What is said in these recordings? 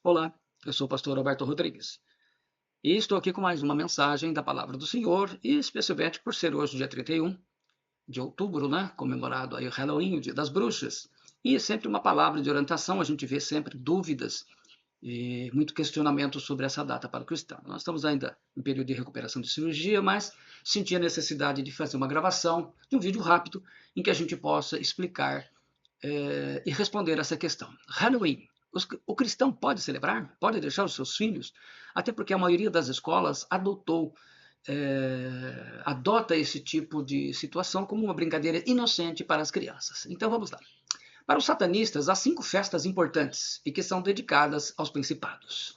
Olá, eu sou o pastor Alberto Rodrigues e estou aqui com mais uma mensagem da Palavra do Senhor, e especialmente por ser hoje o dia 31 de outubro, né, comemorado aí o Halloween, o Dia das Bruxas, e é sempre uma palavra de orientação. A gente vê sempre dúvidas e muito questionamento sobre essa data para o cristão. Nós estamos ainda em período de recuperação de cirurgia, mas senti a necessidade de fazer uma gravação de um vídeo rápido em que a gente possa explicar e responder essa questão. Halloween. O cristão pode celebrar? Pode deixar os seus filhos? Até porque a maioria das escolas adota esse tipo de situação como uma brincadeira inocente para as crianças. Então vamos lá. Para os satanistas, há 5 festas importantes e que são dedicadas aos principados.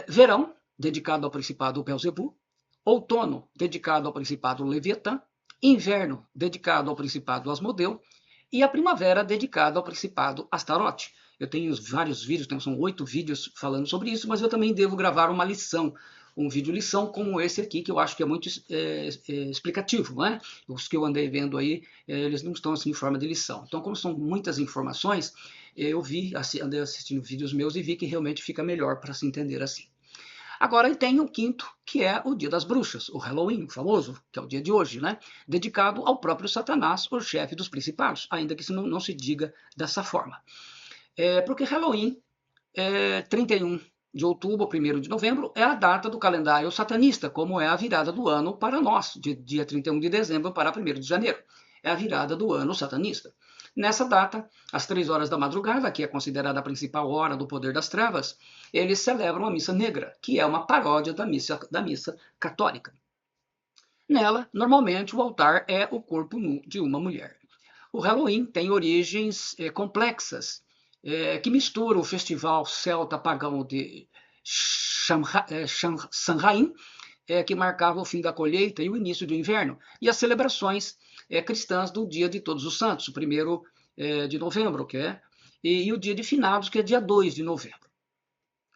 Verão, dedicado ao principado Belzebu. Outono, dedicado ao principado Leviatã. Inverno, dedicado ao principado Asmodeu. E a primavera, dedicada ao principado Astarote. Eu tenho vários vídeos, são 8 vídeos falando sobre isso, mas eu também devo gravar uma lição, um vídeo lição como esse aqui, que eu acho que é muito explicativo, né? Os que eu andei vendo aí, eles não estão assim em forma de lição. Então, como são muitas informações, eu andei assistindo vídeos meus e vi que realmente fica melhor para se entender assim. Agora tem o quinto, que é o Dia das Bruxas, o Halloween, o famoso, que é o dia de hoje, né? Dedicado ao próprio Satanás, o chefe dos principados, ainda que isso não se diga dessa forma. Porque Halloween, 31 de outubro, 1º de novembro, é a data do calendário satanista, como é a virada do ano para nós, de dia 31 de dezembro para 1º de janeiro. É a virada do ano satanista. Nessa data, às 3 horas da madrugada, que é considerada a principal hora do poder das trevas, eles celebram a Missa Negra, que é uma paródia da missa católica. Nela, normalmente, o altar é o corpo nu de uma mulher. O Halloween tem origens complexas, que misturam o festival celta pagão de Samhain, que marcava o fim da colheita e o início do inverno, e as celebrações cristãs do Dia de Todos os Santos, o 1º de novembro, e o Dia de Finados, que é dia 2 de novembro.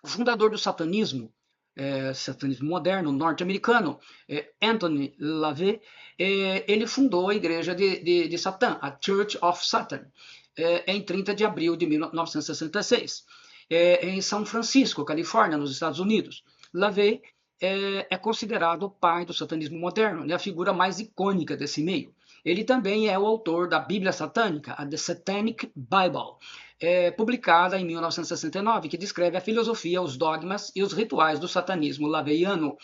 O fundador do satanismo moderno norte-americano, Anthony LaVey, ele fundou a igreja de Satã, a Church of Satan, em 30 de abril de 1966, em São Francisco, Califórnia, nos Estados Unidos. LaVey é considerado o pai do satanismo moderno, a figura mais icônica desse meio. Ele também é o autor da Bíblia Satânica, a The Satanic Bible, publicada em 1969, que descreve a filosofia, os dogmas e os rituais do satanismo laveiano,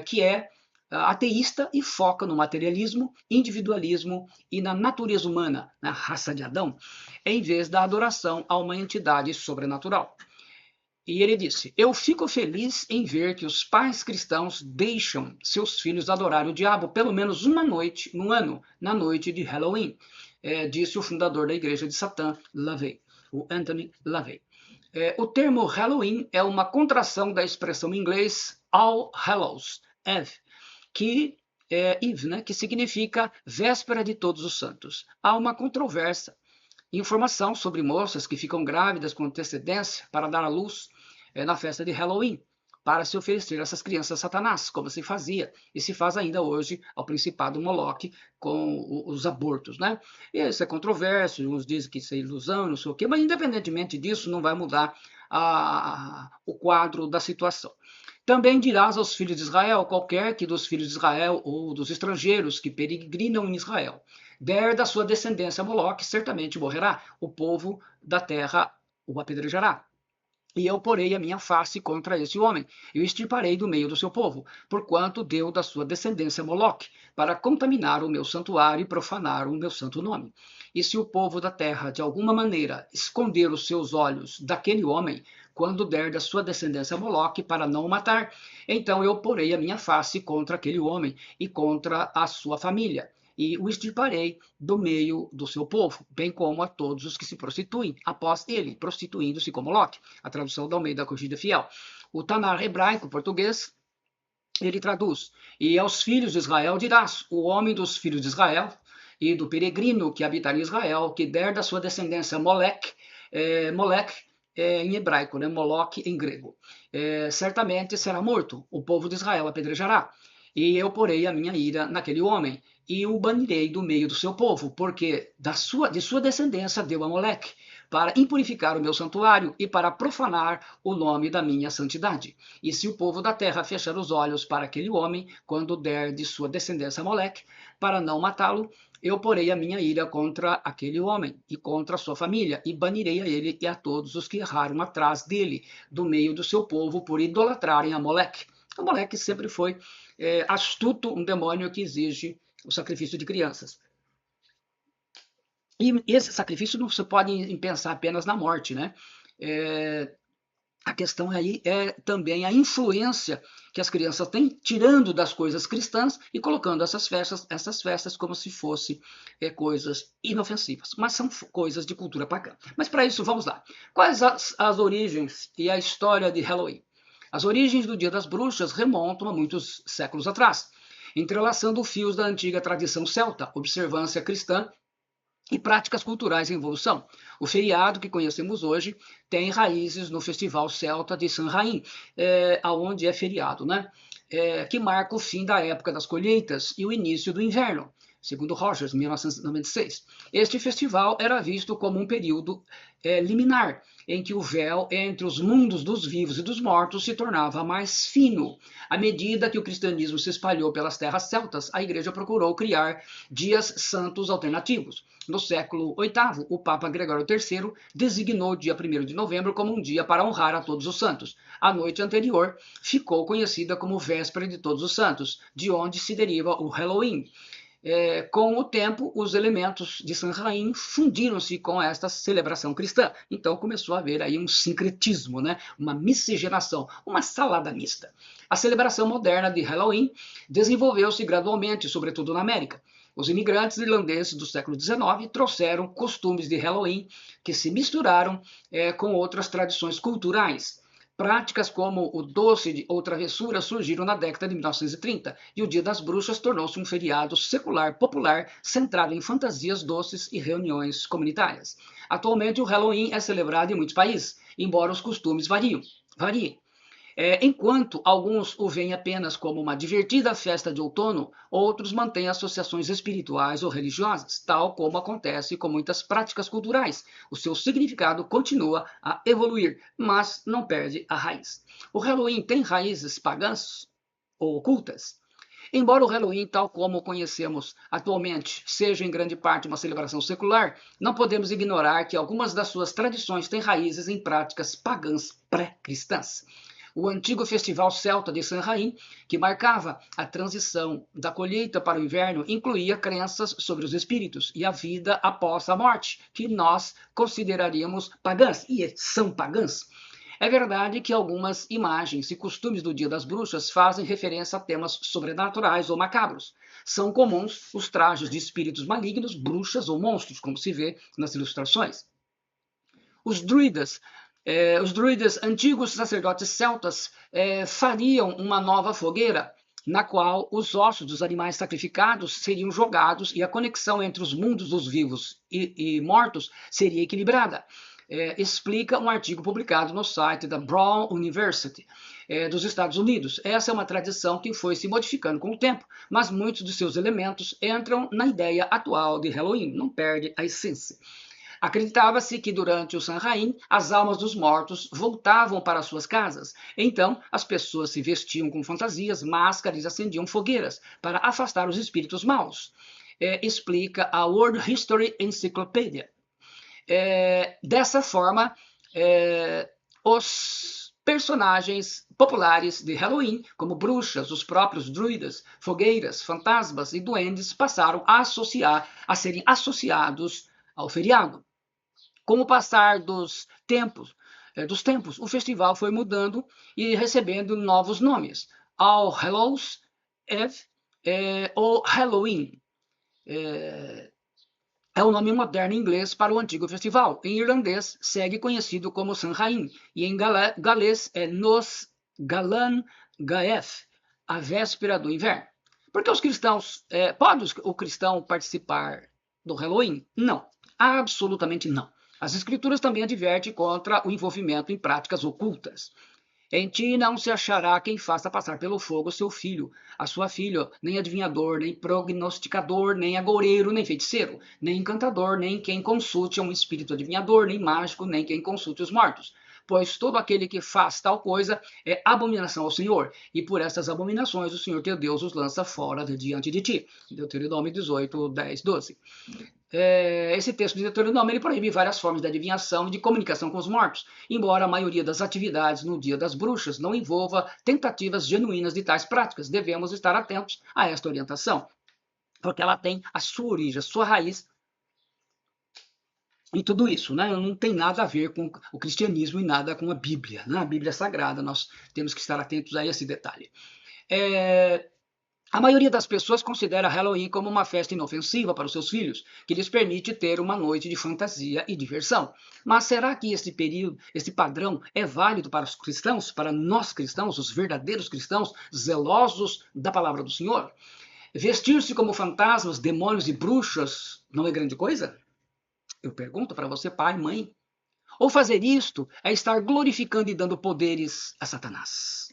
que é ateísta e foca no materialismo, individualismo e na natureza humana, na raça de Adão, em vez da adoração a uma entidade sobrenatural. E ele disse: eu fico feliz em ver que os pais cristãos deixam seus filhos adorar o diabo pelo menos uma noite no ano, na noite de Halloween, disse o fundador da igreja de Satã, LaVey, o Anthony LaVey. O termo Halloween é uma contração da expressão em inglês All Hallows Eve, que que significa véspera de todos os santos. Há uma controvérsia, informação sobre moças que ficam grávidas com antecedência para dar à luz na festa de Halloween, para se oferecer a essas crianças a Satanás, como se fazia e se faz ainda hoje ao principado Moloque com os abortos, né? E isso é controverso, uns dizem que isso é ilusão, não sei o quê, mas independentemente disso, não vai mudar o quadro da situação. Também dirás aos filhos de Israel, qualquer que dos filhos de Israel ou dos estrangeiros que peregrinam em Israel der da sua descendência Moloque, certamente morrerá. O povo da terra o apedrejará. E eu porei a minha face contra esse homem, e o extirparei do meio do seu povo, porquanto deu da sua descendência Moloque, para contaminar o meu santuário e profanar o meu santo nome. E se o povo da terra, de alguma maneira, esconder os seus olhos daquele homem, quando der da sua descendência Moloque, para não o matar, então eu porei a minha face contra aquele homem e contra a sua família, e o extirparei do meio do seu povo, bem como a todos os que se prostituem, após ele, prostituindo-se como Lote. A tradução da Almeida Corrigida Fiel. O Tanar hebraico, português, ele traduz: e aos filhos de Israel dirás, o homem dos filhos de Israel e do peregrino que habitar em Israel, que der da sua descendência Molec, em hebraico, né? Moloque em grego, certamente será morto, o povo de Israel apedrejará. E eu porei a minha ira naquele homem, e o banirei do meio do seu povo, porque de sua descendência deu a Moleque, para impurificar o meu santuário e para profanar o nome da minha santidade. E se o povo da terra fechar os olhos para aquele homem, quando der de sua descendência Moleque, para não matá-lo, eu porei a minha ira contra aquele homem e contra a sua família, e banirei a ele e a todos os que erraram atrás dele, do meio do seu povo, por idolatrarem a Moleque. A Moleque sempre foi astuto, um demônio que exige o sacrifício de crianças. E esse sacrifício não se pode pensar apenas na morte, né? A questão aí é também a influência que as crianças têm, tirando das coisas cristãs e colocando essas festas como se fossem coisas inofensivas, mas são coisas de cultura pagã. Mas para isso, vamos lá. Quais as origens e a história de Halloween? As origens do Dia das Bruxas remontam a muitos séculos atrás, entrelaçando fios da antiga tradição celta, observância cristã e práticas culturais em evolução. O feriado que conhecemos hoje tem raízes no Festival Celta de Samhain, onde é feriado, né? Que marca o fim da época das colheitas e o início do inverno, segundo Rogers, 1996. Este festival era visto como um período liminar, em que o véu entre os mundos dos vivos e dos mortos se tornava mais fino. À medida que o cristianismo se espalhou pelas terras celtas, a igreja procurou criar dias santos alternativos. No século VIII, o Papa Gregório III designou o dia 1º de novembro como um dia para honrar a todos os santos. A noite anterior ficou conhecida como Véspera de Todos os Santos, de onde se deriva o Halloween. Com o tempo, os elementos de Samhain fundiram-se com esta celebração cristã. Então começou a haver aí um sincretismo, né? Uma miscigenação, uma salada mista. A celebração moderna de Halloween desenvolveu-se gradualmente, sobretudo na América. Os imigrantes irlandeses do século XIX trouxeram costumes de Halloween que se misturaram com outras tradições culturais. Práticas como o doce ou travessura surgiram na década de 1930 e o Dia das Bruxas tornou-se um feriado secular popular centrado em fantasias doces e reuniões comunitárias. Atualmente, o Halloween é celebrado em muitos países, embora os costumes variem. Enquanto alguns o veem apenas como uma divertida festa de outono, outros mantêm associações espirituais ou religiosas, tal como acontece com muitas práticas culturais. O seu significado continua a evoluir, mas não perde a raiz. O Halloween tem raízes pagãs ou ocultas? Embora o Halloween, tal como o conhecemos atualmente, seja em grande parte uma celebração secular, não podemos ignorar que algumas das suas tradições têm raízes em práticas pagãs pré-cristãs. O antigo festival celta de Samhain, que marcava a transição da colheita para o inverno, incluía crenças sobre os espíritos e a vida após a morte, que nós consideraríamos pagãs, e são pagãs. É verdade que algumas imagens e costumes do Dia das Bruxas fazem referência a temas sobrenaturais ou macabros. São comuns os trajes de espíritos malignos, bruxas ou monstros, como se vê nas ilustrações. Os druidas, antigos sacerdotes celtas, fariam uma nova fogueira, na qual os ossos dos animais sacrificados seriam jogados e a conexão entre os mundos dos vivos e mortos seria equilibrada. Explica um artigo publicado no site da Brown University, dos Estados Unidos. Essa é uma tradição que foi se modificando com o tempo, mas muitos de seus elementos entram na ideia atual de Halloween, não perde a essência. Acreditava-se que durante o Samhain as almas dos mortos voltavam para suas casas. Então, as pessoas se vestiam com fantasias, máscaras e acendiam fogueiras para afastar os espíritos maus. Explica a World History Encyclopedia. Dessa forma, os personagens populares de Halloween, como bruxas, os próprios druidas, fogueiras, fantasmas e duendes, passaram a serem associados ao feriado. Com o passar dos tempos, o festival foi mudando e recebendo novos nomes. All Hallows Eve ou Halloween. É o nome moderno em inglês para o antigo festival. Em irlandês, segue conhecido como Samhain, e em galês é Nos Galan Gaeth, a véspera do inverno. Porque os cristãos, pode o cristão participar do Halloween? Não, absolutamente não. As escrituras também advertem contra o envolvimento em práticas ocultas. Em ti não se achará quem faça passar pelo fogo seu filho, a sua filha, nem adivinhador, nem prognosticador, nem agoureiro, nem feiticeiro, nem encantador, nem quem consulte um espírito adivinhador, nem mágico, nem quem consulte os mortos. Pois todo aquele que faz tal coisa é abominação ao Senhor, e por essas abominações o Senhor teu Deus os lança fora de diante de ti. Deuteronômio 18, 10, 12. Esse texto de Deuteronômio ele proíbe várias formas de adivinhação e de comunicação com os mortos, embora a maioria das atividades no Dia das Bruxas não envolva tentativas genuínas de tais práticas. Devemos estar atentos a esta orientação, porque ela tem a sua origem, a sua raiz em tudo isso, né? Não tem nada a ver com o cristianismo e nada com a Bíblia, né? A Bíblia é sagrada, nós temos que estar atentos a esse detalhe. A maioria das pessoas considera Halloween como uma festa inofensiva para os seus filhos, que lhes permite ter uma noite de fantasia e diversão. Mas será que esse padrão é válido para os cristãos, para nós cristãos, os verdadeiros cristãos, zelosos da palavra do Senhor? Vestir-se como fantasmas, demônios e bruxas não é grande coisa? Eu pergunto para você, pai, mãe. Ou fazer isto é estar glorificando e dando poderes a Satanás?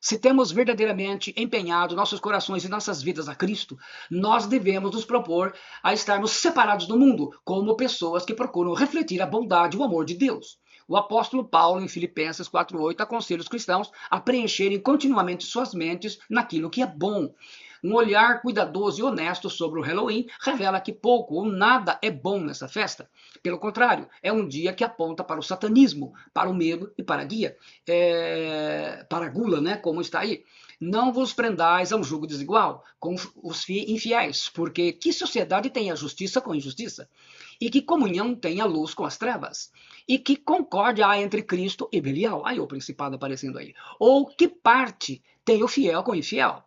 Se temos verdadeiramente empenhado nossos corações e nossas vidas a Cristo, nós devemos nos propor a estarmos separados do mundo, como pessoas que procuram refletir a bondade e o amor de Deus. O apóstolo Paulo, em Filipenses 4:8, aconselha os cristãos a preencherem continuamente suas mentes naquilo que é bom. Um olhar cuidadoso e honesto sobre o Halloween revela que pouco ou nada é bom nessa festa. Pelo contrário, é um dia que aponta para o satanismo, para o medo e para a guia, para a gula, né, como está aí. Não vos prendais a um jugo desigual com os infiéis, porque que sociedade tem a justiça com a injustiça? E que comunhão tem a luz com as trevas? E que concórdia há entre Cristo e Belial? Aí o principado aparecendo aí. Ou que parte tem o fiel com o infiel?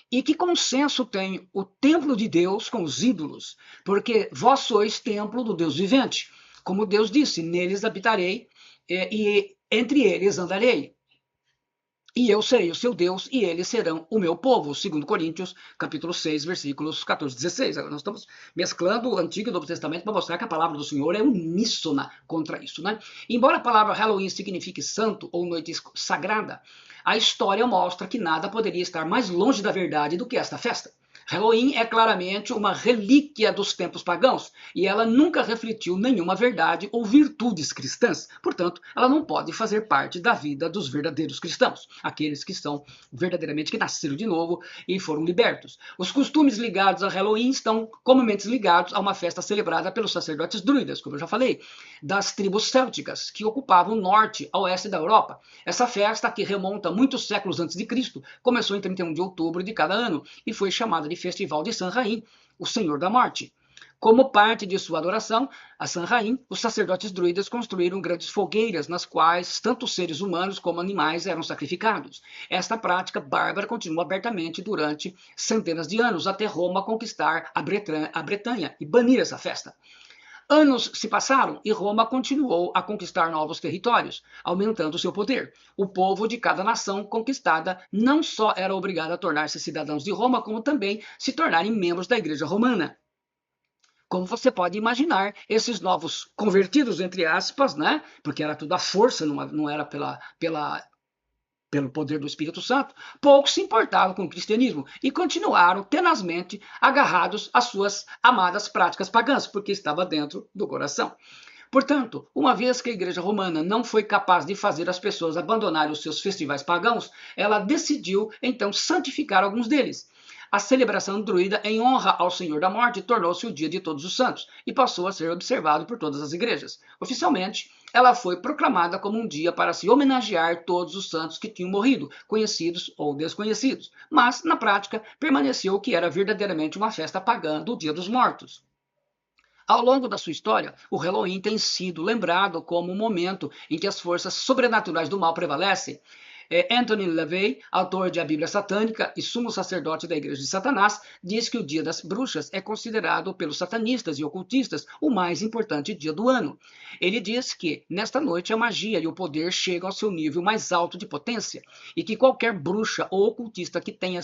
E que consenso tem o templo de Deus com os ídolos? Porque vós sois templo do Deus vivente. Como Deus disse, neles habitarei e entre eles andarei. E eu serei o seu Deus e eles serão o meu povo. 2 Coríntios, capítulo 6, versículos 14 e 16. Nós estamos mesclando o Antigo e o Novo Testamento para mostrar que a palavra do Senhor é uníssona contra isso, né? Embora a palavra Halloween signifique santo ou noite sagrada, a história mostra que nada poderia estar mais longe da verdade do que esta festa. Halloween é claramente uma relíquia dos tempos pagãos e ela nunca refletiu nenhuma verdade ou virtudes cristãs. Portanto, ela não pode fazer parte da vida dos verdadeiros cristãos, aqueles que são verdadeiramente que nasceram de novo e foram libertos. Os costumes ligados a Halloween estão comumente ligados a uma festa celebrada pelos sacerdotes druidas, como eu já falei, das tribos célticas que ocupavam o norte a oeste da Europa. Essa festa, que remonta muitos séculos antes de Cristo, começou em 31 de outubro de cada ano e foi chamada de Festival de Samhain, o Senhor da Morte. Como parte de sua adoração a Samhain, os sacerdotes druidas construíram grandes fogueiras nas quais tanto seres humanos como animais eram sacrificados. Esta prática bárbara continuou abertamente durante centenas de anos, até Roma conquistar a Bretanha e banir essa festa. Anos se passaram e Roma continuou a conquistar novos territórios, aumentando seu poder. O povo de cada nação conquistada não só era obrigado a tornar-se cidadãos de Roma, como também se tornarem membros da Igreja Romana. Como você pode imaginar, esses novos convertidos, entre aspas, né? Porque era tudo à força, não era pelo poder do Espírito Santo, poucos se importavam com o cristianismo e continuaram tenazmente agarrados às suas amadas práticas pagãs, porque estava dentro do coração. Portanto, uma vez que a Igreja Romana não foi capaz de fazer as pessoas abandonarem os seus festivais pagãos, ela decidiu então santificar alguns deles. A celebração druida em honra ao Senhor da Morte tornou-se o Dia de Todos os Santos e passou a ser observado por todas as igrejas. Oficialmente, ela foi proclamada como um dia para se homenagear todos os santos que tinham morrido, conhecidos ou desconhecidos. Mas, na prática, permaneceu o que era verdadeiramente uma festa pagã do Dia dos Mortos. Ao longo da sua história, o Halloween tem sido lembrado como um momento em que as forças sobrenaturais do mal prevalecem. Anthony LaVey, autor de A Bíblia Satânica e sumo sacerdote da Igreja de Satanás, diz que o Dia das Bruxas é considerado pelos satanistas e ocultistas o mais importante dia do ano. Ele diz que, nesta noite, a magia e o poder chegam ao seu nível mais alto de potência e que qualquer bruxa ou ocultista que tenha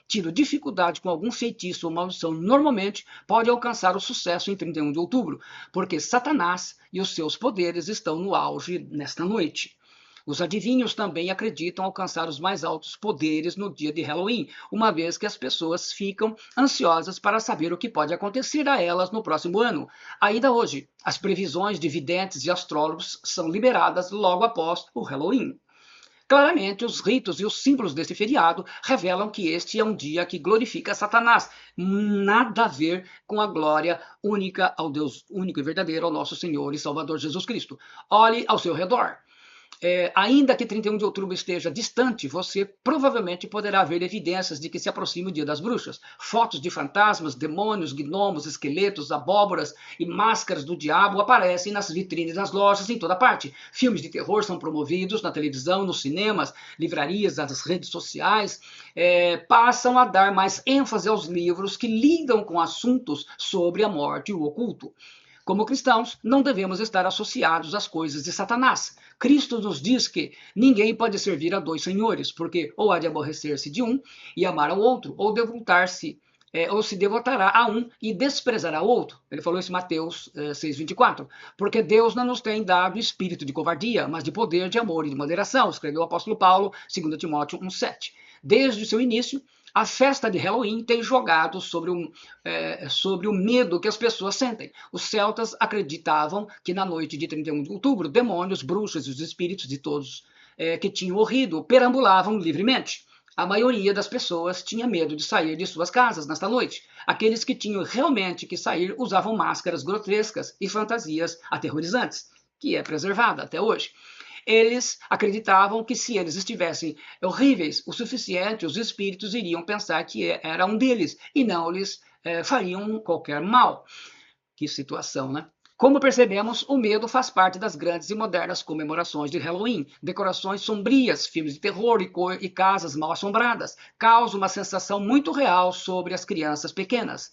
tido dificuldade com algum feitiço ou maldição normalmente pode alcançar o sucesso em 31 de outubro, porque Satanás e os seus poderes estão no auge nesta noite. Os adivinhos também acreditam alcançar os mais altos poderes no dia de Halloween, uma vez que as pessoas ficam ansiosas para saber o que pode acontecer a elas no próximo ano. Ainda hoje, as previsões de videntes e astrólogos são liberadas logo após o Halloween. Claramente, os ritos e os símbolos deste feriado revelam que este é um dia que glorifica Satanás. Nada a ver com a glória única ao Deus único e verdadeiro, ao nosso Senhor e Salvador Jesus Cristo. Olhe ao seu redor. Ainda que 31 de outubro esteja distante, você provavelmente poderá ver evidências de que se aproxima o Dia das Bruxas. Fotos de fantasmas, demônios, gnomos, esqueletos, abóboras e máscaras do diabo aparecem nas vitrines das lojas em toda parte. Filmes de terror são promovidos na televisão, nos cinemas, livrarias, nas redes sociais. Passam a dar mais ênfase aos livros que lidam com assuntos sobre a morte e o oculto. Como cristãos, não devemos estar associados às coisas de Satanás. Cristo nos diz que ninguém pode servir a dois senhores, porque ou há de aborrecer-se de um e amar ao outro, ou ou se devotará a um e desprezará o outro. Ele falou isso em Mateus 6,24. Porque Deus não nos tem dado espírito de covardia, mas de poder, de amor e de moderação, escreveu o apóstolo Paulo, 2 Timóteo 1,7. Desde o seu início, a festa de Halloween tem jogado sobre o medo que as pessoas sentem. Os celtas acreditavam que na noite de 31 de outubro, demônios, bruxas e os espíritos de todos que tinham morrido perambulavam livremente. A maioria das pessoas tinha medo de sair de suas casas nesta noite. Aqueles que tinham realmente que sair usavam máscaras grotescas e fantasias aterrorizantes, que é preservada até hoje. Eles acreditavam que se eles estivessem horríveis o suficiente, os espíritos iriam pensar que era um deles e não lhes fariam qualquer mal. Que situação, né? Como percebemos, o medo faz parte das grandes e modernas comemorações de Halloween. Decorações sombrias, filmes de terror e casas mal assombradas causam uma sensação muito real sobre as crianças pequenas.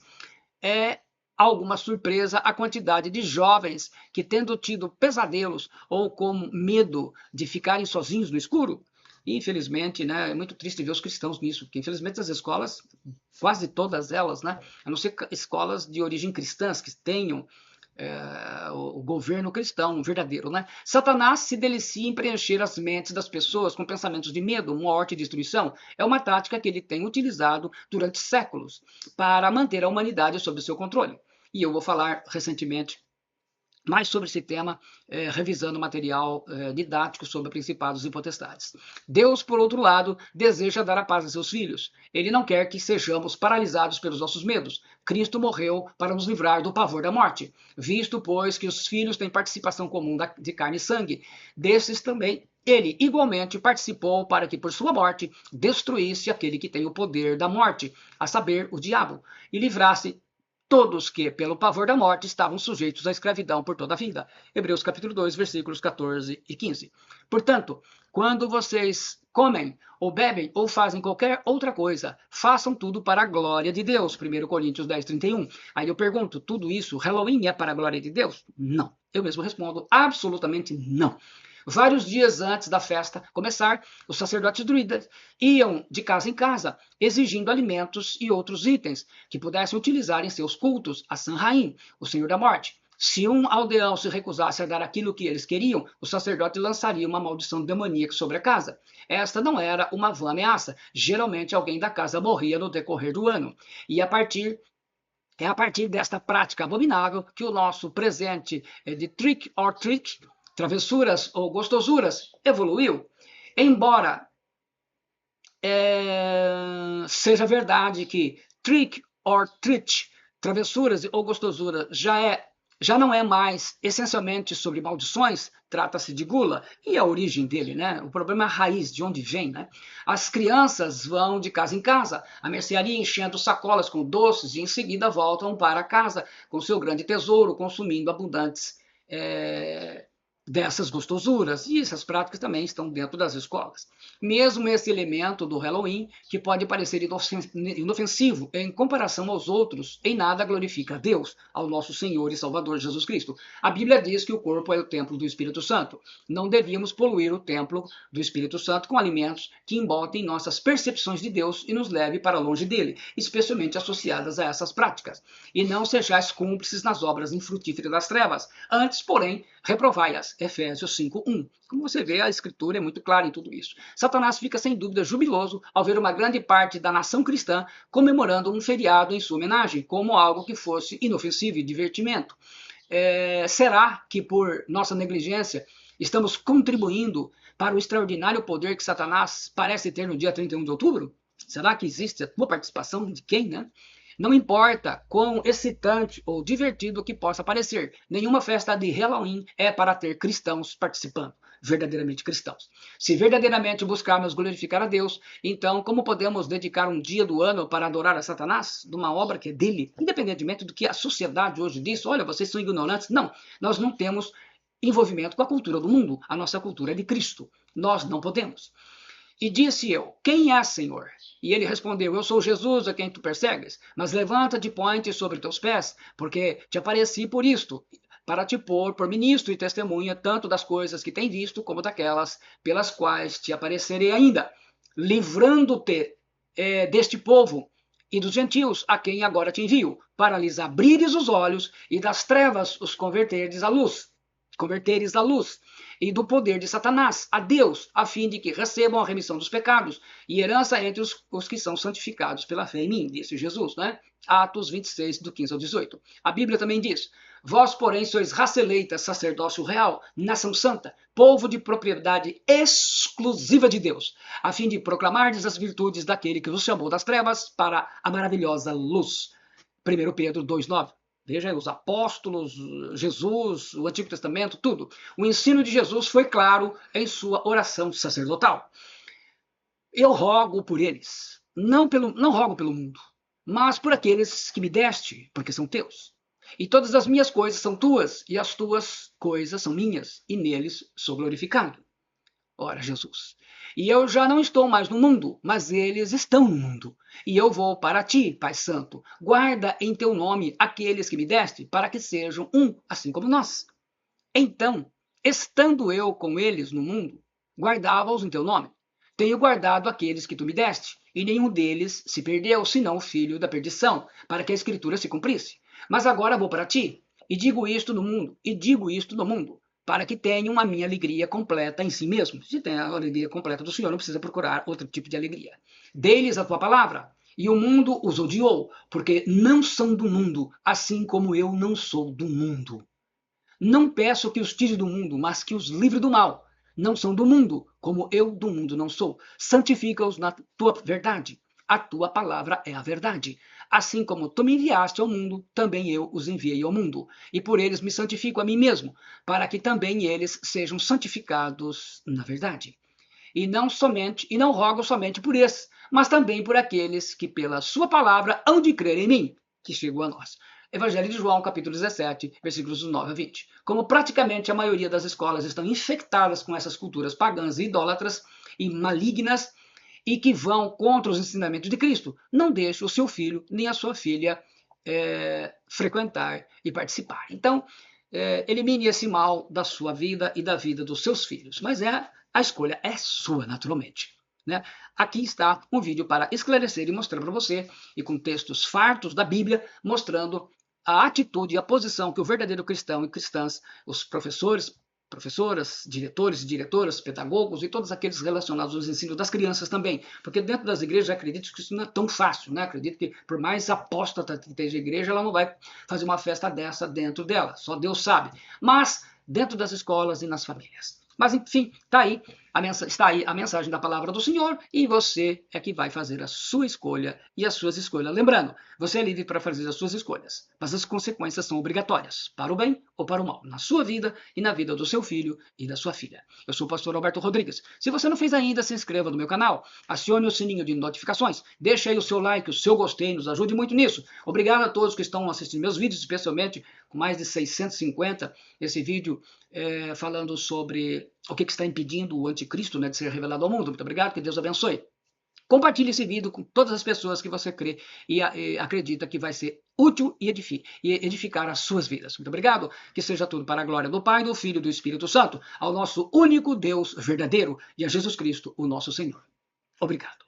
Alguma surpresa a quantidade de jovens que, tendo tido pesadelos ou com medo de ficarem sozinhos no escuro. E, infelizmente, né, é muito triste ver os cristãos nisso, porque infelizmente as escolas, quase todas elas, né, a não ser escolas de origem cristãs que tenham o governo cristão verdadeiro, né? Satanás se delicia em preencher as mentes das pessoas com pensamentos de medo, morte e destruição. É uma tática que ele tem utilizado durante séculos para manter a humanidade sob seu controle. E eu vou falar recentemente mais sobre esse tema, revisando material didático sobre principados e potestades. Deus, por outro lado, deseja dar a paz a seus filhos. Ele não quer que sejamos paralisados pelos nossos medos. Cristo morreu para nos livrar do pavor da morte, visto, pois, que os filhos têm participação comum de carne e sangue. Desses também ele igualmente participou para que por sua morte destruísse aquele que tem o poder da morte, a saber, o diabo, e livrasse todos que, pelo pavor da morte, estavam sujeitos à escravidão por toda a vida. Hebreus capítulo 2, versículos 14 e 15. Portanto, quando vocês comem, ou bebem, ou fazem qualquer outra coisa, façam tudo para a glória de Deus. 1 Coríntios 10, 31. Aí eu pergunto, tudo isso, Halloween é para a glória de Deus? Não. Eu mesmo respondo, absolutamente não. Vários dias antes da festa começar, os sacerdotes druidas iam de casa em casa, exigindo alimentos e outros itens que pudessem utilizar em seus cultos a Samhain, o Senhor da Morte. Se um aldeão se recusasse a dar aquilo que eles queriam, o sacerdote lançaria uma maldição demoníaca sobre a casa. Esta não era uma vã ameaça. Geralmente alguém da casa morria no decorrer do ano. E é a partir desta prática abominável que o nosso presente de trick or treat, travessuras ou gostosuras, evoluiu. Embora seja verdade que trick or treat, travessuras ou gostosura, já não é mais essencialmente sobre maldições, trata-se de gula, e a origem dele, né? O problema é a raiz, de onde vem, né? As crianças vão de casa em casa, a mercearia enchendo sacolas com doces e em seguida voltam para casa com seu grande tesouro, consumindo abundantes dessas gostosuras, e essas práticas também estão dentro das escolas. Mesmo esse elemento do Halloween, que pode parecer inofensivo em comparação aos outros, em nada glorifica a Deus, ao nosso Senhor e Salvador Jesus Cristo. A Bíblia diz que o corpo é o templo do Espírito Santo. Não devíamos poluir o templo do Espírito Santo com alimentos que embotem nossas percepções de Deus e nos leve para longe dele, especialmente associadas a essas práticas. E não sejais cúmplices nas obras infrutíferas das trevas. Antes, porém, reprovai-as, Efésios 5:1. Como você vê, a escritura é muito clara em tudo isso. Satanás fica sem dúvida jubiloso ao ver uma grande parte da nação cristã comemorando um feriado em sua homenagem, como algo que fosse inofensivo e divertimento. Será que por nossa negligência estamos contribuindo para o extraordinário poder que Satanás parece ter no dia 31 de outubro? Será que existe a tua participação? De quem, né? Não importa quão excitante ou divertido que possa parecer, nenhuma festa de Halloween é para ter cristãos participando, verdadeiramente cristãos. Se verdadeiramente buscarmos glorificar a Deus, então como podemos dedicar um dia do ano para adorar a Satanás, de uma obra que é dele, independentemente do que a sociedade hoje diz? Olha, vocês são ignorantes. Não, nós não temos envolvimento com a cultura do mundo, a nossa cultura é de Cristo. Nós não podemos. E disse eu, quem é, Senhor? E ele respondeu, eu sou Jesus a quem tu persegues, mas levanta-te e põe-te sobre teus pés, porque te apareci por isto, para te pôr por ministro e testemunha tanto das coisas que tem visto, como daquelas pelas quais te aparecerei ainda, livrando-te deste povo e dos gentios a quem agora te envio, para lhes abrires os olhos e das trevas os converteres à luz, e do poder de Satanás a Deus, a fim de que recebam a remissão dos pecados e herança entre os que são santificados pela fé em mim, disse Jesus, né? Atos 26, do 15 ao 18. A Bíblia também diz, vós, porém, sois raça eleita, sacerdócio real, nação santa, povo de propriedade exclusiva de Deus, a fim de proclamardes as virtudes daquele que vos chamou das trevas para a maravilhosa luz. 1 Pedro 2,9. Veja, os apóstolos, Jesus, o Antigo Testamento, tudo. O ensino de Jesus foi claro em sua oração sacerdotal. Eu rogo por eles, não rogo pelo mundo, mas por aqueles que me deste, porque são teus. E todas as minhas coisas são tuas, e as tuas coisas são minhas, e neles sou glorificado. Ora, Jesus, e eu já não estou mais no mundo, mas eles estão no mundo. E eu vou para ti, Pai Santo. Guarda em teu nome aqueles que me deste, para que sejam um, assim como nós. Então, estando eu com eles no mundo, guardava-os em teu nome. Tenho guardado aqueles que tu me deste, e nenhum deles se perdeu, senão o filho da perdição, para que a escritura se cumprisse. Mas agora vou para ti, e digo isto no mundo, para que tenham a minha alegria completa em si mesmo. Se tem a alegria completa do Senhor, não precisa procurar outro tipo de alegria. Dei-lhes a tua palavra, e o mundo os odiou, porque não são do mundo, assim como eu não sou do mundo. Não peço que os tire do mundo, mas que os livre do mal. Não são do mundo, como eu do mundo não sou. Santifica-os na tua verdade. A tua palavra é a verdade. Assim como tu me enviaste ao mundo, também eu os enviei ao mundo. E por eles me santifico a mim mesmo, para que também eles sejam santificados na verdade. E não rogo somente por esses, mas também por aqueles que pela sua palavra hão de crer em mim, que chegou a nós. Evangelho de João, capítulo 17, versículos 9 a 20. Como praticamente a maioria das escolas estão infectadas com essas culturas pagãs e idólatras e malignas, e que vão contra os ensinamentos de Cristo, não deixe o seu filho nem a sua filha frequentar e participar. Então, elimine esse mal da sua vida e da vida dos seus filhos. Mas a escolha é sua, naturalmente. Né? Aqui está um vídeo para esclarecer e mostrar para você, e com textos fartos da Bíblia, mostrando a atitude e a posição que o verdadeiro cristão e cristãs, os professores, professoras, diretores e diretoras, pedagogos e todos aqueles relacionados aos ensinos das crianças também, porque dentro das igrejas acredito que isso não é tão fácil, né? Acredito que por mais apóstata que esteja a igreja, ela não vai fazer uma festa dessa dentro dela, só Deus sabe, mas dentro das escolas e nas famílias. Mas enfim, está aí a mensagem da palavra do Senhor, e você é que vai fazer a sua escolha e as suas escolhas. Lembrando, você é livre para fazer as suas escolhas, mas as consequências são obrigatórias, para o bem ou para o mal, na sua vida e na vida do seu filho e da sua filha. Eu sou o pastor Alberto Rodrigues. Se você não fez ainda, se inscreva no meu canal, acione o sininho de notificações, deixe aí o seu like, o seu gostei, nos ajude muito nisso. Obrigado a todos que estão assistindo meus vídeos, especialmente com mais de 650, esse vídeo falando sobre o que está impedindo o anticristo, né, de ser revelado ao mundo. Muito obrigado, que Deus abençoe. Compartilhe esse vídeo com todas as pessoas que você crê e acredita que vai ser útil e edificar as suas vidas. Muito obrigado, que seja tudo para a glória do Pai, do Filho e do Espírito Santo, ao nosso único Deus verdadeiro e a Jesus Cristo, o nosso Senhor. Obrigado.